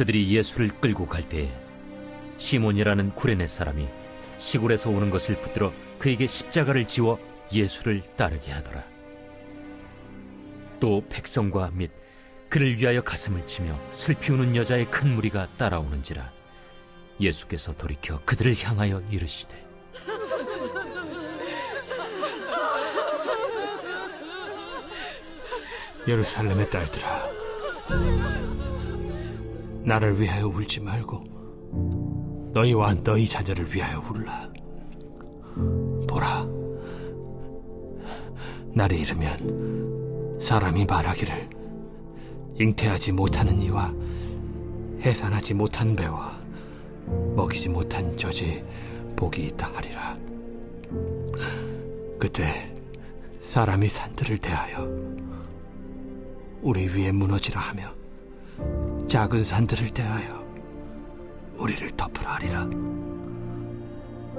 그들이 예수를 끌고 갈 때에 시몬이라는 구레네 사람이 시골에서 오는 것을 붙들어 그에게 십자가를 지워 예수를 따르게 하더라. 또 백성과 및 그를 위하여 가슴을 치며 슬피 우는 여자의 큰 무리가 따라오는지라. 예수께서 돌이켜 그들을 향하여 이르시되, 예루살렘의 딸들아, 나를 위하여 울지 말고 너희와 너희 자녀를 위하여 울라. 보라, 날이 이르면 사람이 말하기를 잉태하지 못하는 이와 해산하지 못한 배와 먹이지 못한 젖이 복이 있다 하리라. 그때 사람이 산들을 대하여 우리 위에 무너지라 하며 작은 산들을 대하여 우리를 덮으라 하리라.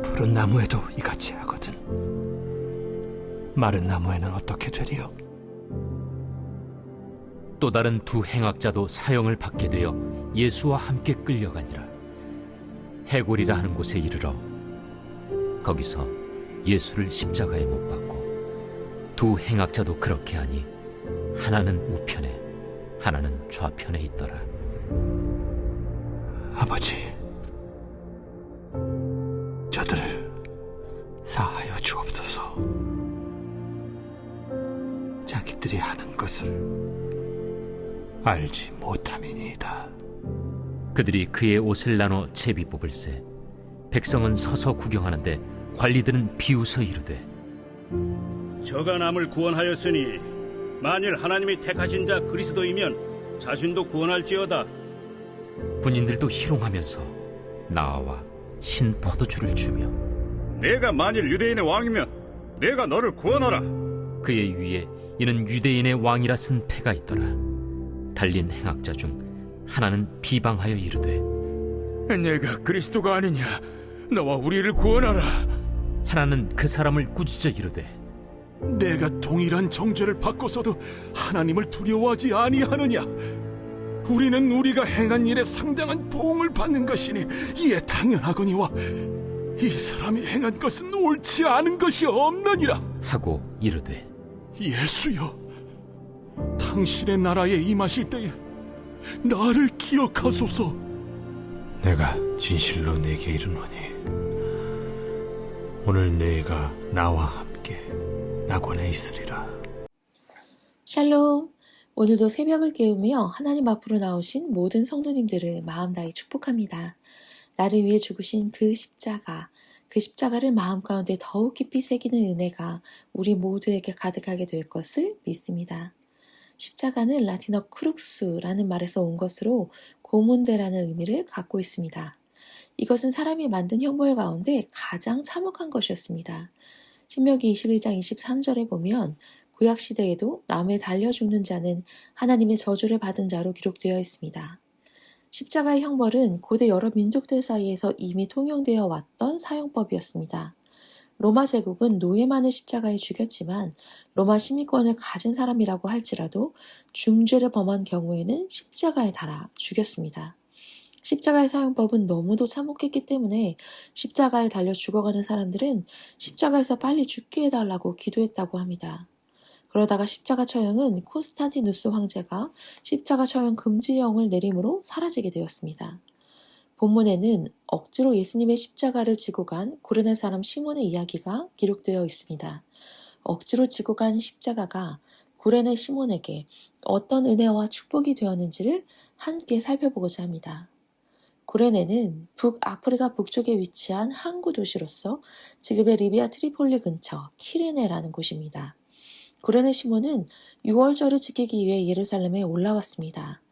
푸른 나무에도 이같이 하거든 마른 나무에는 어떻게 되리요? 또 다른 두 행악자도 사형을 받게 되어 예수와 함께 끌려가니라. 해골이라 하는 곳에 이르러 거기서 예수를 십자가에 못 박고 두 행악자도 그렇게 하니 하나는 우편에 하나는 좌편에 있더라. 아버지, 저들을 사하여 주옵소서. 자기들이 하는 것을 알지 못함이니이다. 그들이 그의 옷을 나눠 채비 뽑을세. 백성은 서서 구경하는데 관리들은 비웃어 이르되, 저가 남을 구원하였으니 만일 하나님이 택하신 자 그리스도이면 자신도 구원할지어다. 군인들도 희롱하면서 나와 신 포도주를 주며, 내가 만일 유대인의 왕이면 내가 너를 구원하라. 그의 위에 이는 유대인의 왕이라 쓴 패가 있더라. 달린 행악자 중 하나는 비방하여 이르되, 내가 그리스도가 아니냐, 너와 우리를 구원하라. 하나는 그 사람을 꾸짖어 이르되, 내가 동일한 정죄를 받고서도 하나님을 두려워하지 아니하느냐? 우리는 우리가 행한 일에 상당한 보응을 받는 것이니 이에 당연하거니와 이 사람이 행한 것은 옳지 않은 것이 없느니라 하고 이르되, 예수여, 당신의 나라에 임하실 때에 나를 기억하소서. 내가 진실로 네게 이르노니 오늘 네가 나와 함께 낙원에 있으리라. 샬롬. 오늘도 새벽을 깨우며 하나님 앞으로 나오신 모든 성도님들을 마음 다해 축복합니다. 나를 위해 죽으신 그 십자가, 그 십자가를 마음 가운데 더욱 깊이 새기는 은혜가 우리 모두에게 가득하게 될 것을 믿습니다. 십자가는 라틴어 크룩스라는 말에서 온 것으로 고문대라는 의미를 갖고 있습니다. 이것은 사람이 만든 형벌 가운데 가장 참혹한 것이었습니다. 신명기 21장 23절에 보면 구약시대에도 나무에 달려 죽는 자는 하나님의 저주를 받은 자로 기록되어 있습니다. 십자가의 형벌은 고대 여러 민족들 사이에서 이미 통용되어 왔던 사형법이었습니다. 로마 제국은 노예만을 십자가에 죽였지만 로마 시민권을 가진 사람이라고 할지라도 중죄를 범한 경우에는 십자가에 달아 죽였습니다. 십자가의 사형법은 너무도 참혹했기 때문에 십자가에 달려 죽어가는 사람들은 십자가에서 빨리 죽게 해달라고 기도했다고 합니다. 그러다가 십자가 처형은 콘스탄티누스 황제가 십자가 처형 금지령을 내림으로 사라지게 되었습니다. 본문에는 억지로 예수님의 십자가를 지고 간 구레네 사람 시몬의 이야기가 기록되어 있습니다. 억지로 지고 간 십자가가 구레네 시몬에게 어떤 은혜와 축복이 되었는지를 함께 살펴보고자 합니다. 구레네는 북아프리카 북쪽에 위치한 항구 도시로서 지금의 리비아 트리폴리 근처 키레네라는 곳입니다. 구레네 시몬은 6월절을 지키기 위해 예루살렘에 올라왔습니다.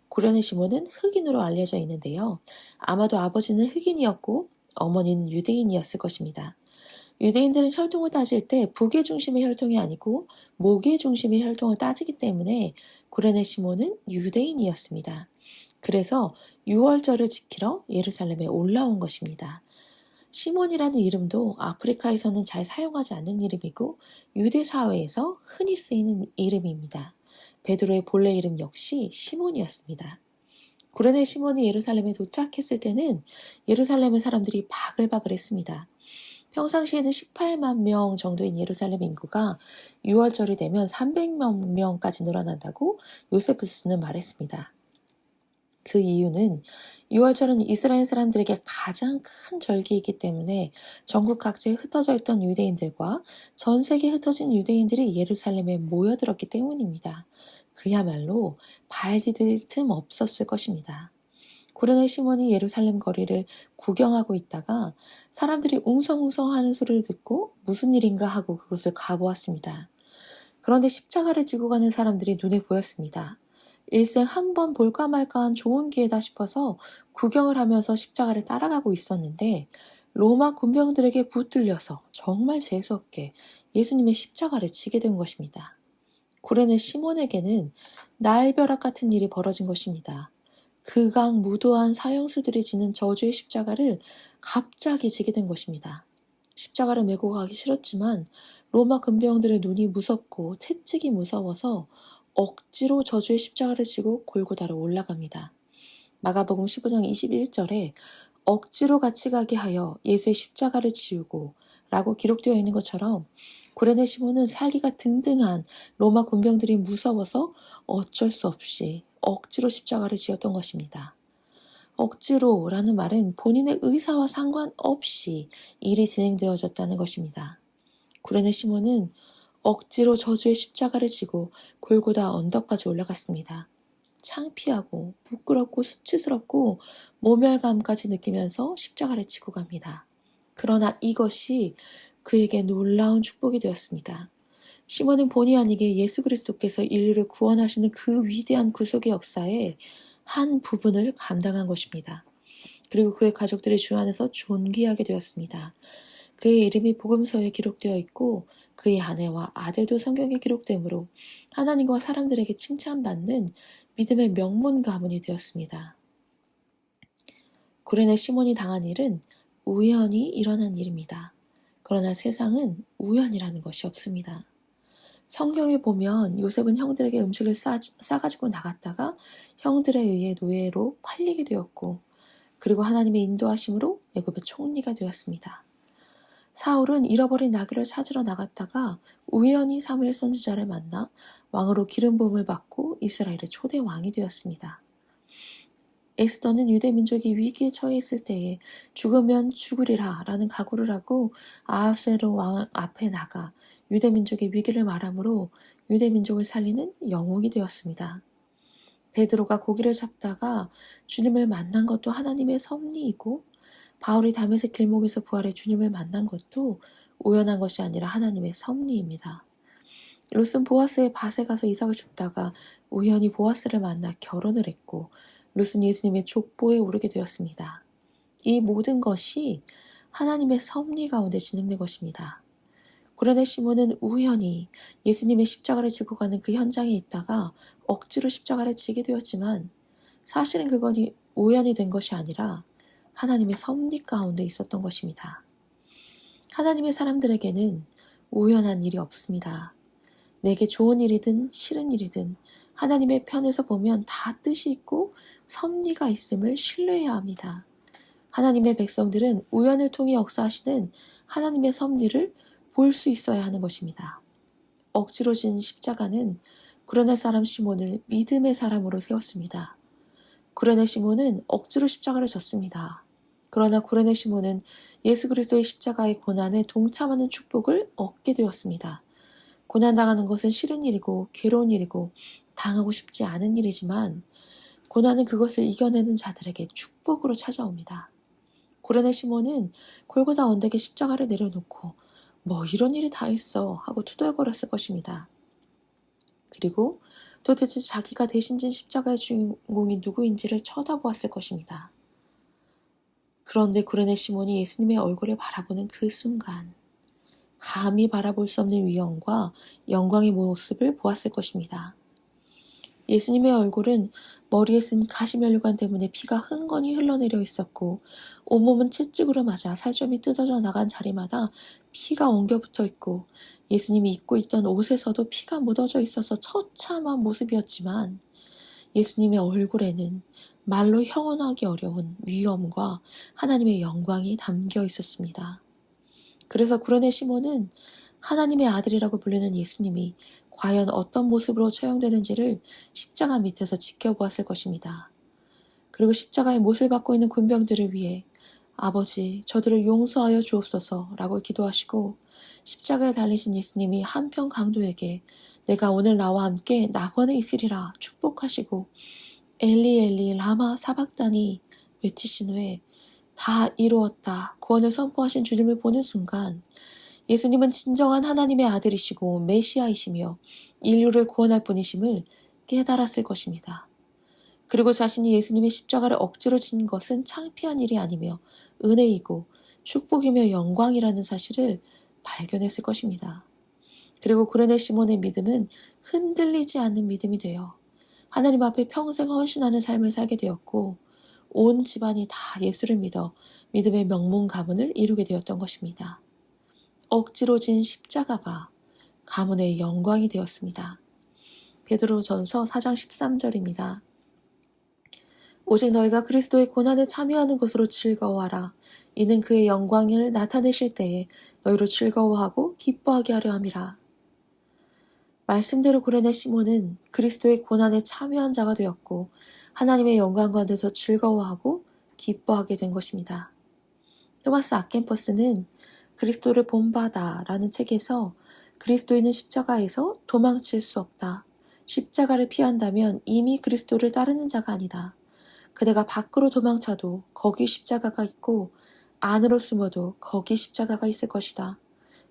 구레네 시몬은 흑인으로 알려져 있는데요. 아마도 아버지는 흑인이었고 어머니는 유대인이었을 것입니다. 유대인들은 혈통을 따질 때 북의 중심의 혈통이 아니고 목의 중심의 혈통을 따지기 때문에 구레네 시몬은 유대인이었습니다. 그래서 6월절을 지키러 예루살렘에 올라온 것입니다. 시몬이라는 이름도 아프리카에서는 잘 사용하지 않는 이름이고 유대 사회에서 흔히 쓰이는 이름입니다. 베드로의 본래 이름 역시 시몬이었습니다. 구레네 시몬이 예루살렘에 도착했을 때는 예루살렘의 사람들이 바글바글했습니다. 평상시에는 18만 명 정도인 예루살렘 인구가 6월절이 되면 300만 명까지 늘어난다고 요세푸스는 말했습니다. 그 이유는 6월절은 이스라엘 사람들에게 가장 큰 절기이기 때문에 전국 각지에 흩어져 있던 유대인들과 전 세계에 흩어진 유대인들이 예루살렘에 모여들었기 때문입니다. 그야말로 발 디딜 틈 없었을 것입니다. 구레네 시몬이 예루살렘 거리를 구경하고 있다가 사람들이 웅성웅성하는 소리를 듣고 무슨 일인가 하고 그것을 가보았습니다. 그런데 십자가를 지고 가는 사람들이 눈에 보였습니다. 일생 한 번 볼까 말까한 좋은 기회다 싶어서 구경을 하면서 십자가를 따라가고 있었는데 로마 군병들에게 붙들려서 정말 재수없게 예수님의 십자가를 지게 된 것입니다. 구레네 시몬에게는 날벼락 같은 일이 벌어진 것입니다. 극악무도한 사형수들이 지는 저주의 십자가를 갑자기 지게 된 것입니다. 십자가를 메고 가기 싫었지만 로마 군병들의 눈이 무섭고 채찍이 무서워서 억지로 저주의 십자가를 지고 골고다로 올라갑니다. 마가복음 15장 21절에 억지로 같이 가게 하여 예수의 십자가를 지우고 라고 기록되어 있는 것처럼 구레네 시몬은 살기가 등등한 로마 군병들이 무서워서 어쩔 수 없이 억지로 십자가를 지었던 것입니다. 억지로라는 말은 본인의 의사와 상관없이 일이 진행되어졌다는 것입니다. 구레네 시몬은 억지로 저주의 십자가를 지고 골고다 언덕까지 올라갔습니다. 창피하고 부끄럽고 수치스럽고 모멸감까지 느끼면서 십자가를 지고 갑니다. 그러나 이것이 그에게 놀라운 축복이 되었습니다. 시몬은 본의 아니게 예수 그리스도께서 인류를 구원하시는 그 위대한 구속의 역사의 한 부분을 감당한 것입니다. 그리고 그의 가족들이 주 안에서 존귀하게 되었습니다. 그의 이름이 복음서에 기록되어 있고 그의 아내와 아들도 성경에 기록되므로 하나님과 사람들에게 칭찬받는 믿음의 명문 가문이 되었습니다. 구레네 시몬이 당한 일은 우연히 일어난 일입니다. 그러나 세상은 우연이라는 것이 없습니다. 성경에 보면 요셉은 형들에게 음식을 싸가지고 나갔다가 형들에 의해 노예로 팔리게 되었고 그리고 하나님의 인도하심으로 애굽의 총리가 되었습니다. 사울은 잃어버린 나귀를 찾으러 나갔다가 우연히 사무엘 선지자를 만나 왕으로 기름 부음을 받고 이스라엘의 초대 왕이 되었습니다. 에스더는 유대 민족이 위기에 처해 있을 때에 죽으면 죽으리라 라는 각오를 하고 아하수에로 왕 앞에 나가 유대 민족의 위기를 말하므로 유대 민족을 살리는 영웅이 되었습니다. 베드로가 고기를 잡다가 주님을 만난 것도 하나님의 섭리이고 바울이 다메섹 길목에서 부활해 주님을 만난 것도 우연한 것이 아니라 하나님의 섭리입니다. 룻은 보아스의 밭에 가서 이삭을 줍다가 우연히 보아스를 만나 결혼을 했고 룻은 예수님의 족보에 오르게 되었습니다. 이 모든 것이 하나님의 섭리 가운데 진행된 것입니다. 구레네 시몬은 우연히 예수님의 십자가를 지고 가는 그 현장에 있다가 억지로 십자가를 지게 되었지만 사실은 그건 우연이 된 것이 아니라 하나님의 섭리 가운데 있었던 것입니다. 하나님의 사람들에게는 우연한 일이 없습니다. 내게 좋은 일이든 싫은 일이든 하나님의 편에서 보면 다 뜻이 있고 섭리가 있음을 신뢰해야 합니다. 하나님의 백성들은 우연을 통해 역사하시는 하나님의 섭리를 볼 수 있어야 하는 것입니다. 억지로 진 십자가는 구레네 사람 시몬을 믿음의 사람으로 세웠습니다. 구레네 시몬은 억지로 십자가를 졌습니다. 그러나 구레네 시몬은 예수 그리스도의 십자가의 고난에 동참하는 축복을 얻게 되었습니다. 고난당하는 것은 싫은 일이고 괴로운 일이고 당하고 싶지 않은 일이지만 고난은 그것을 이겨내는 자들에게 축복으로 찾아옵니다. 구레네 시몬은 골고다 언덕에 십자가를 내려놓고 뭐 이런 일이 다 있어 하고 투덜거렸을 것입니다. 그리고 도대체 자기가 대신 진 십자가의 주인공이 누구인지를 쳐다보았을 것입니다. 그런데 구레네 시몬이 예수님의 얼굴을 바라보는 그 순간 감히 바라볼 수 없는 위엄과 영광의 모습을 보았을 것입니다. 예수님의 얼굴은 머리에 쓴 가시면류관 때문에 피가 흥건히 흘러내려 있었고 온몸은 채찍으로 맞아 살점이 뜯어져 나간 자리마다 피가 엉겨붙어 있고 예수님이 입고 있던 옷에서도 피가 묻어져 있어서 처참한 모습이었지만 예수님의 얼굴에는 말로 형언하기 어려운 위엄과 하나님의 영광이 담겨 있었습니다. 그래서 구레네 시몬은 하나님의 아들이라고 불리는 예수님이 과연 어떤 모습으로 처형되는지를 십자가 밑에서 지켜보았을 것입니다. 그리고 십자가의 못을 받고 있는 군병들을 위해 아버지, 저들을 용서하여 주옵소서 라고 기도하시고 십자가에 달리신 예수님이 한편 강도에게 내가 오늘 나와 함께 낙원에 있으리라 축복하시고 엘리 엘리 라마 사박다니 외치신 후에 다 이루었다 구원을 선포하신 주님을 보는 순간 예수님은 진정한 하나님의 아들이시고 메시아이시며 인류를 구원할 분이심을 깨달았을 것입니다. 그리고 자신이 예수님의 십자가를 억지로 진 것은 창피한 일이 아니며 은혜이고 축복이며 영광이라는 사실을 발견했을 것입니다. 그리고 구레네 시몬의 믿음은 흔들리지 않는 믿음이 되어 하나님 앞에 평생 헌신하는 삶을 살게 되었고 온 집안이 다 예수를 믿어 믿음의 명문 가문을 이루게 되었던 것입니다. 억지로 진 십자가가 가문의 영광이 되었습니다. 베드로전서 4장 13절입니다. 오직 너희가 그리스도의 고난에 참여하는 것으로 즐거워하라. 이는 그의 영광을 나타내실 때에 너희로 즐거워하고 기뻐하게 하려 함이라. 말씀대로 구레네 시몬은 그리스도의 고난에 참여한 자가 되었고 하나님의 영광 가운데서 즐거워하고 기뻐하게 된 것입니다. 토마스 아켄퍼스는 그리스도를 본받아 라는 책에서 그리스도인은 십자가에서 도망칠 수 없다. 십자가를 피한다면 이미 그리스도를 따르는 자가 아니다. 그대가 밖으로 도망쳐도 거기 십자가가 있고 안으로 숨어도 거기 십자가가 있을 것이다.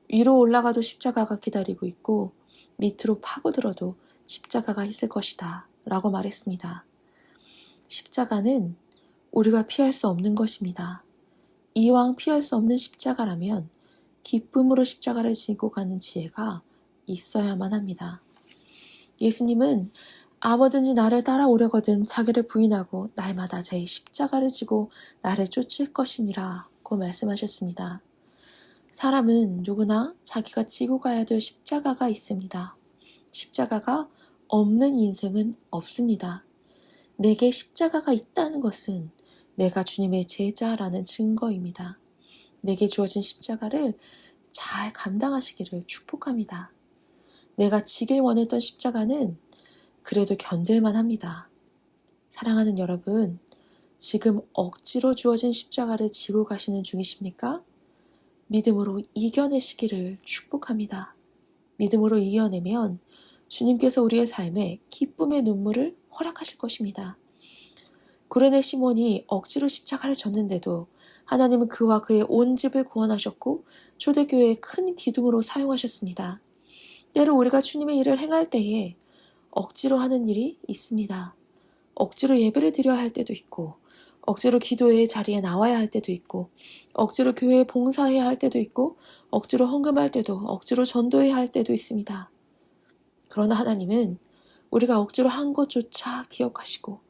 위로 올라가도 십자가가 기다리고 있고 밑으로 파고들어도 십자가가 있을 것이다. 라고 말했습니다. 십자가는 우리가 피할 수 없는 것입니다. 이왕 피할 수 없는 십자가라면 기쁨으로 십자가를 지고 가는 지혜가 있어야만 합니다. 예수님은 아무든지 나를 따라오려거든 자기를 부인하고 날마다 제 십자가를 지고 나를 쫓을 것이니라고 말씀하셨습니다. 사람은 누구나 자기가 지고 가야 될 십자가가 있습니다. 십자가가 없는 인생은 없습니다. 내게 십자가가 있다는 것은 내가 주님의 제자라는 증거입니다. 내게 주어진 십자가를 잘 감당하시기를 축복합니다. 내가 지길 원했던 십자가는 그래도 견딜만 합니다. 사랑하는 여러분, 지금 억지로 주어진 십자가를 지고 가시는 중이십니까? 믿음으로 이겨내시기를 축복합니다. 믿음으로 이겨내면 주님께서 우리의 삶에 기쁨의 눈물을 허락하실 것입니다. 구레네 시몬이 억지로 십자가를 졌는데도 하나님은 그와 그의 온 집을 구원하셨고 초대교회의 큰 기둥으로 사용하셨습니다. 때로 우리가 주님의 일을 행할 때에 억지로 하는 일이 있습니다. 억지로 예배를 드려야 할 때도 있고 억지로 기도의 자리에 나와야 할 때도 있고 억지로 교회에 봉사해야 할 때도 있고 억지로 헌금할 때도 억지로 전도해야 할 때도 있습니다. 그러나 하나님은 우리가 억지로 한 것조차 기억하시고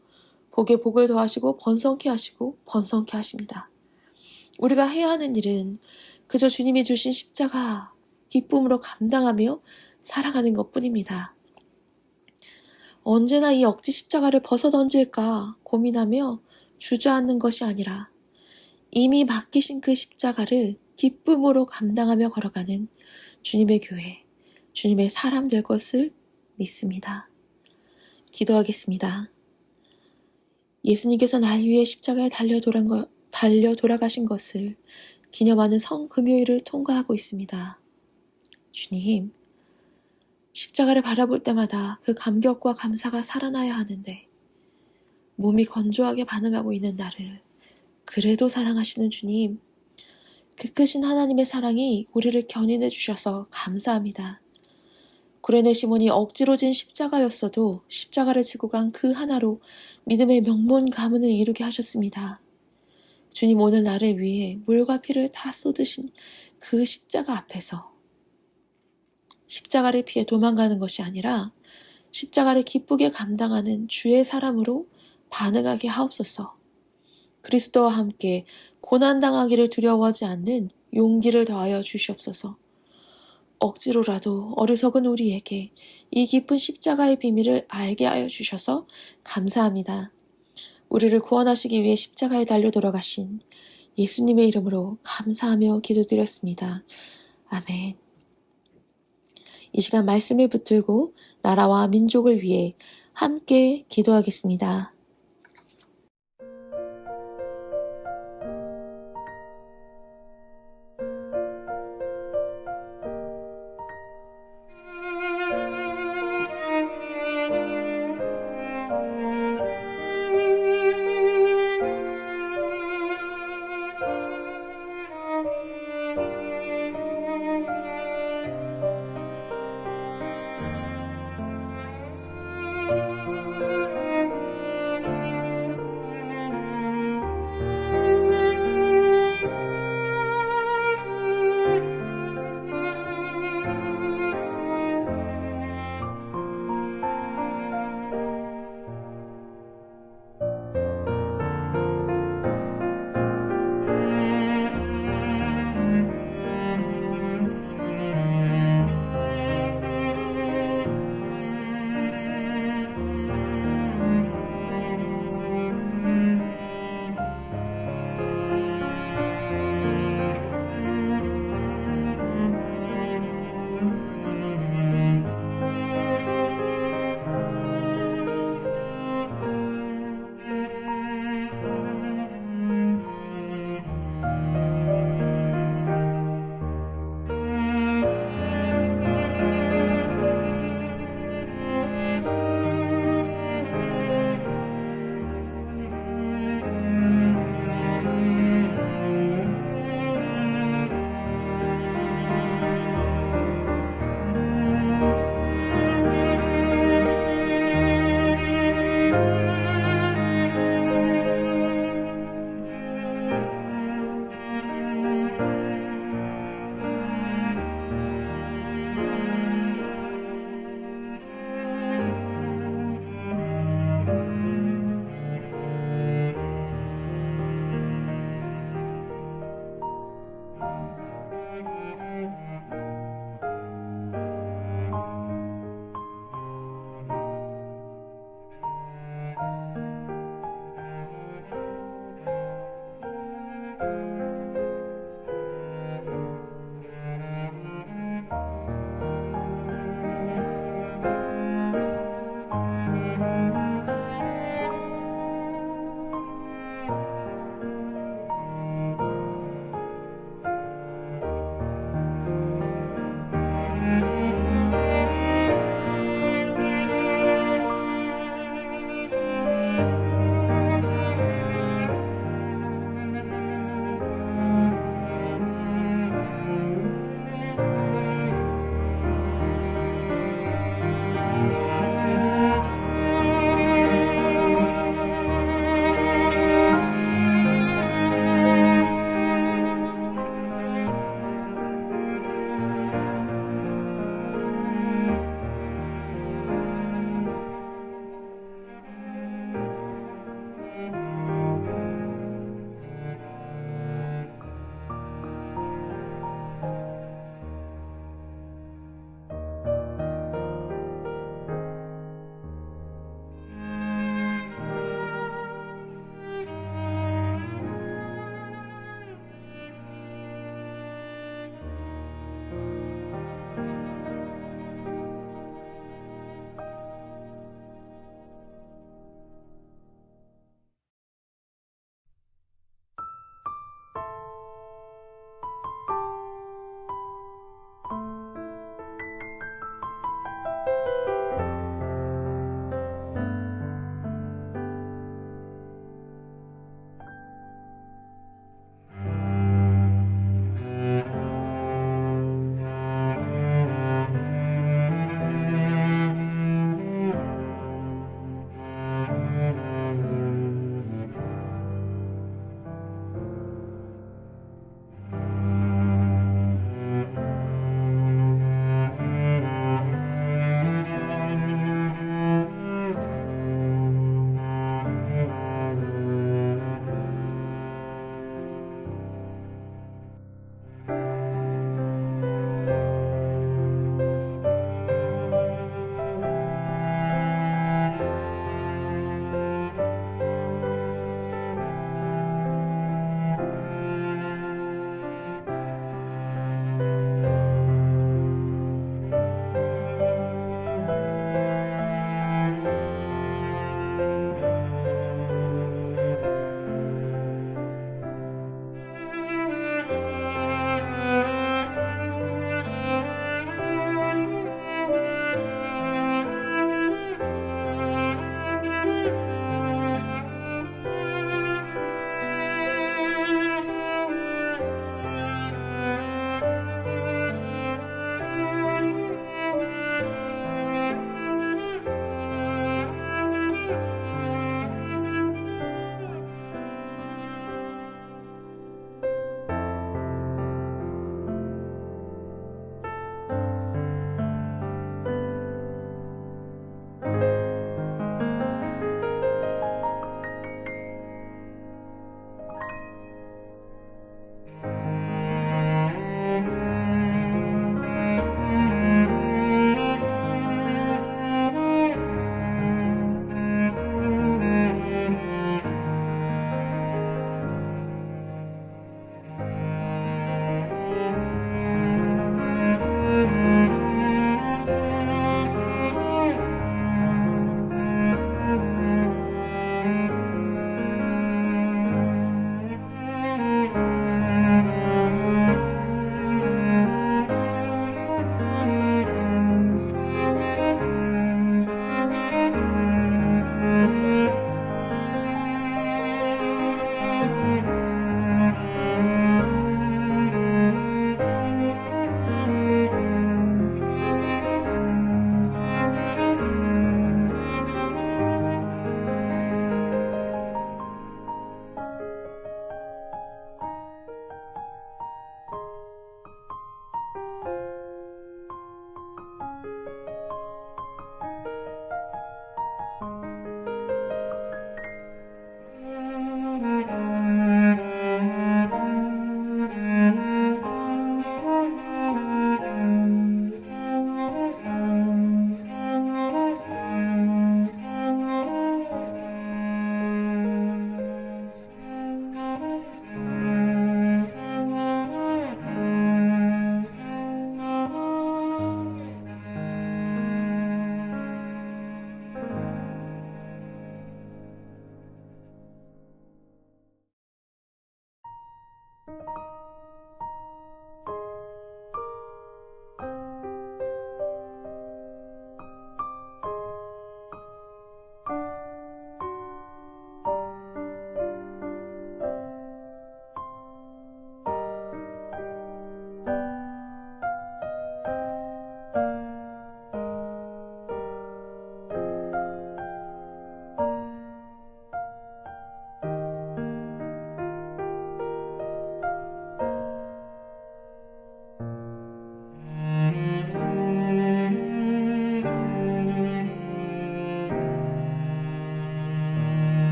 복에 복을 더하시고 번성케 하시고 번성케 하십니다. 우리가 해야 하는 일은 그저 주님이 주신 십자가 기쁨으로 감당하며 살아가는 것뿐입니다. 언제나 이 억지 십자가를 벗어던질까 고민하며 주저앉는 것이 아니라 이미 맡기신 그 십자가를 기쁨으로 감당하며 걸어가는 주님의 교회, 주님의 사람 될 것을 믿습니다. 기도하겠습니다. 예수님께서 날 위해 십자가에 달려 돌아가신 것을 기념하는 성금요일을 통과하고 있습니다. 주님, 십자가를 바라볼 때마다 그 감격과 감사가 살아나야 하는데 몸이 건조하게 반응하고 있는 나를 그래도 사랑하시는 주님, 그 크신 하나님의 사랑이 우리를 견인해 주셔서 감사합니다. 구레네 시몬이 억지로 진 십자가였어도 십자가를 지고 간 그 하나로 믿음의 명문 가문을 이루게 하셨습니다. 주님, 오늘 나를 위해 물과 피를 다 쏟으신 그 십자가 앞에서 십자가를 피해 도망가는 것이 아니라 십자가를 기쁘게 감당하는 주의 사람으로 반응하게 하옵소서. 그리스도와 함께 고난당하기를 두려워하지 않는 용기를 더하여 주시옵소서. 억지로라도 어리석은 우리에게 이 깊은 십자가의 비밀을 알게 하여 주셔서 감사합니다. 우리를 구원하시기 위해 십자가에 달려 돌아가신 예수님의 이름으로 감사하며 기도드렸습니다. 아멘. 이 시간 말씀을 붙들고 나라와 민족을 위해 함께 기도하겠습니다.